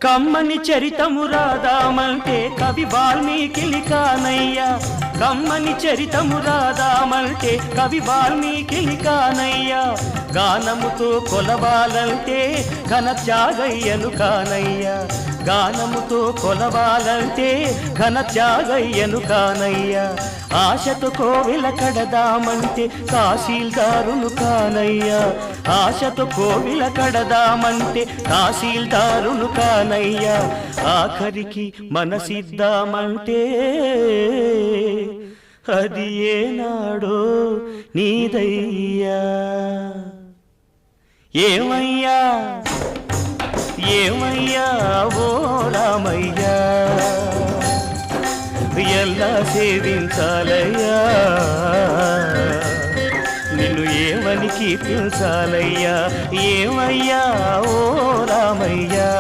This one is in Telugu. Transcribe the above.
కమ్మని చరితము రాదామంటే కవి వాల్మీకి కానయ్యా కమ్మని చరితము రాదామంటే కవి వాల్మీకి కానయ్యా గానముతో కొలవాలంటే ఘన త్యాగయ్యను కానయ్యా గానముతో కొలవాలంటే ఘన త్యాగయ్యను కానయ్యా ఆశతో కోవెల కడదామంటే తహసీల్దారును కానయ్యా ఆశతో కోవెల కడదామంటే తహసీల్దారును కానయ్యా ఆఖరికి మనసిద్దామంటే అది ఏనాడో నీదయ్యా ఏమయ్యా ఏమయ్యా ఓ రామయ్యా ఎలా సేవించాలయ్యా నిన్ను ఏమని కీర్తించాలయ్యా ఏమయ్యా ఓ రామయ్యా